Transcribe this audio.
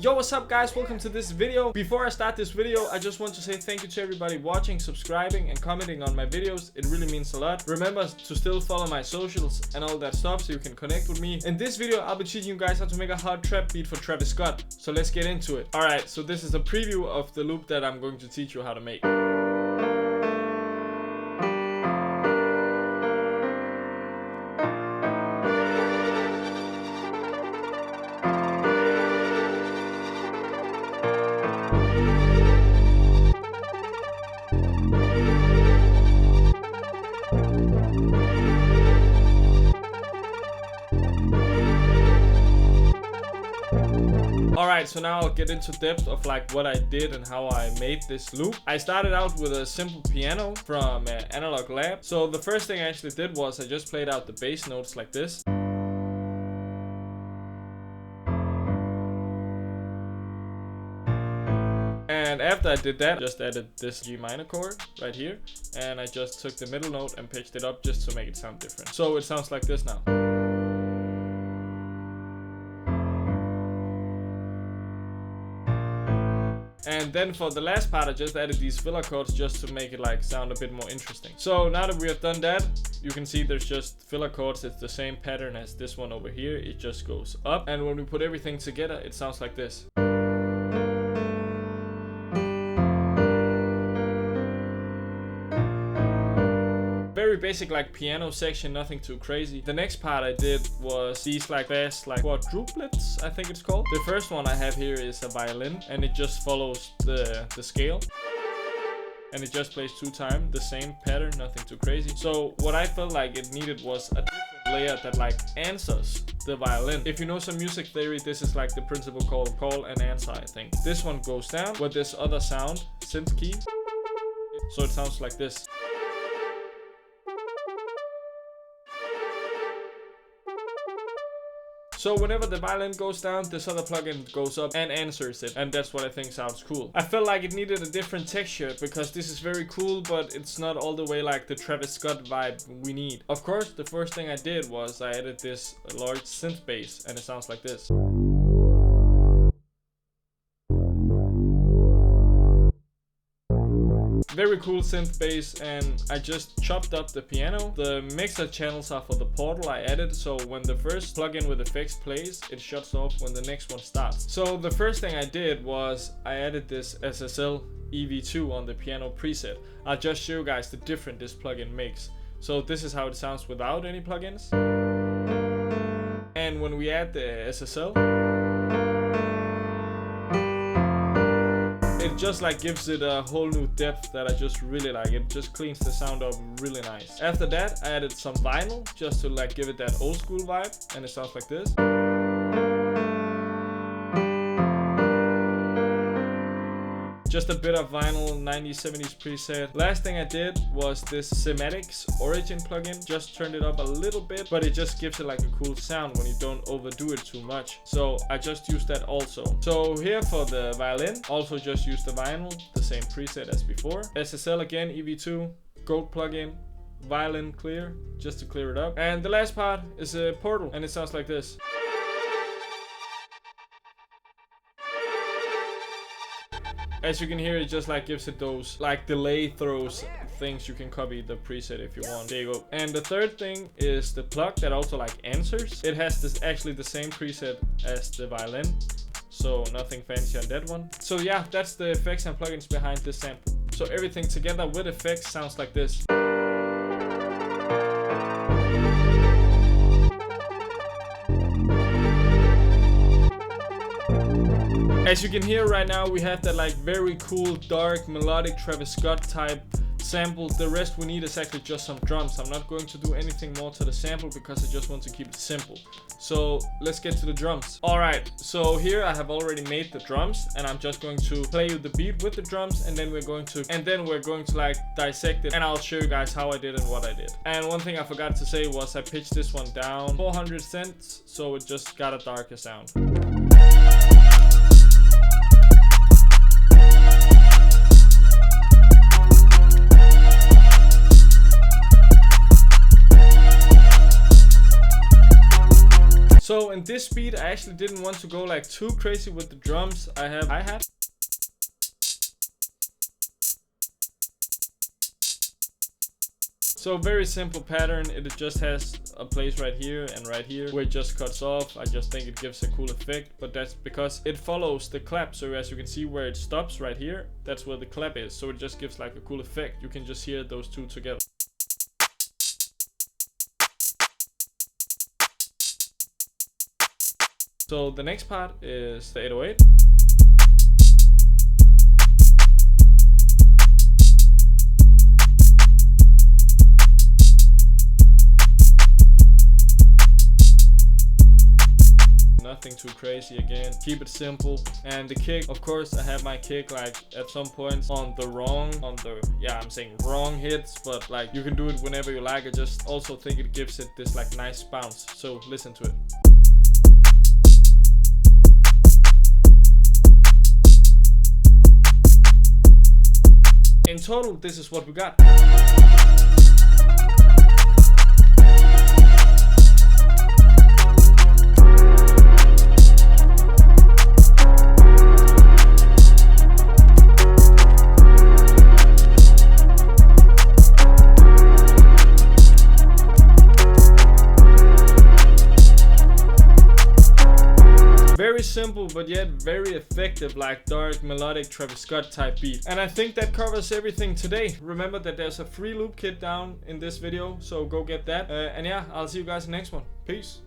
Yo, what's up guys, welcome to this video. Before I start this video, I just want to say thank you to everybody watching, subscribing and commenting on my videos. It really means a lot. Remember to still follow my socials and all that stuff so you can connect with me. In this video, I'll be teaching you guys how to make a hard trap beat for Travis Scott. So let's get into it. Alright, so this is a preview of the loop that I'm going to teach you how to make. Alright, so now I'll get into depth of like what I did and how I made this loop. I started out with a simple piano from Analog Lab. So the first thing I actually did was I just played out the bass notes like this. And after I did that, I just added this G minor chord right here. And I just took the middle note and pitched it up just to make it sound different. So it sounds like this now. And then for the last part, I just added these filler chords just to make it like sound a bit more interesting. So now that we have done that, you can see there's just filler chords. It's the same pattern as this one over here. It just goes up. And when we put everything together, it sounds like this. Very basic like piano section, nothing too crazy. The next part I did was these like fast like quadruplets, I think it's called. The first one I have here is a violin and it just follows the scale. And it just plays 2 times, the same pattern, nothing too crazy. So what I felt like it needed was a different layer that like answers the violin. If you know some music theory, this is like the principle called call and answer, I think. This one goes down with this other sound, synth key. So it sounds like this. So whenever the violin goes down, this other plugin goes up and answers it. And that's what I think sounds cool. I felt like it needed a different texture because this is very cool, but it's not all the way like the Travis Scott vibe we need. Of course, the first thing I did was I added this large synth bass and it sounds like this. Very cool synth bass, and I just chopped up the piano. The mixer channels are for the portal I added, so when the first plugin with effects plays, it shuts off when the next one starts. So the first thing I did was I added this SSL EV2 on the piano preset. I'll just show you guys the difference this plugin makes. So this is how it sounds without any plugins. And when we add the SSL, it just like gives it a whole new depth that I just really like. It just cleans the sound up really nice. After that, I added some vinyl just to like give it that old school vibe, and it sounds like this. Just a bit of vinyl 90s 70s preset. Last thing I did was this Cymatics Origin plugin. Just turned it up a little bit, but it just gives it like a cool sound when you don't overdo it too much. So I just used that also. So here for the violin, also just use the vinyl, the same preset as before. SSL again, EV2, Gold plugin, violin clear, just to clear it up. And the last part is a portal, and it sounds like this. As you can hear, it just like gives it those like delay throws things. You can copy the preset if you want. There you go. And the third thing is the plug that also like answers. It has this actually the same preset as the violin, so nothing fancy on that one. So yeah, that's the effects and plugins behind this sample. So everything together with effects sounds like this. As you can hear right now, we have that like very cool, dark, melodic Travis Scott type sample. The rest we need is actually just some drums. I'm not going to do anything more to the sample because I just want to keep it simple. So let's get to the drums. Alright, so here I have already made the drums and I'm just going to play you the beat with the drums, and then we're going to like dissect it, and I'll show you guys how I did and what I did. And one thing I forgot to say was I pitched this one down 400 cents, so it just got a darker sound. So in this this beat, I actually didn't want to go like too crazy with the drums. I have hi-hat. So very simple pattern. It just has a place right here and right here where it just cuts off. I just think it gives a cool effect, but that's because it follows the clap. So as you can see where it stops right here, that's where the clap is. So it just gives like a cool effect. You can just hear those two together. So the next part is the 808. Nothing too crazy again. Keep it simple. And the kick, of course, I have my kick like at some points on the wrong hits, but like you can do it whenever you like. I just also think it gives it this like nice bounce. So listen to it. In total, this is what we got. Very simple, but yet very effective, like dark melodic Travis Scott type beat. And I think that covers everything today. Remember that there's a free loop kit down in this video, so go get that. And yeah, I'll see you guys in the next one. Peace.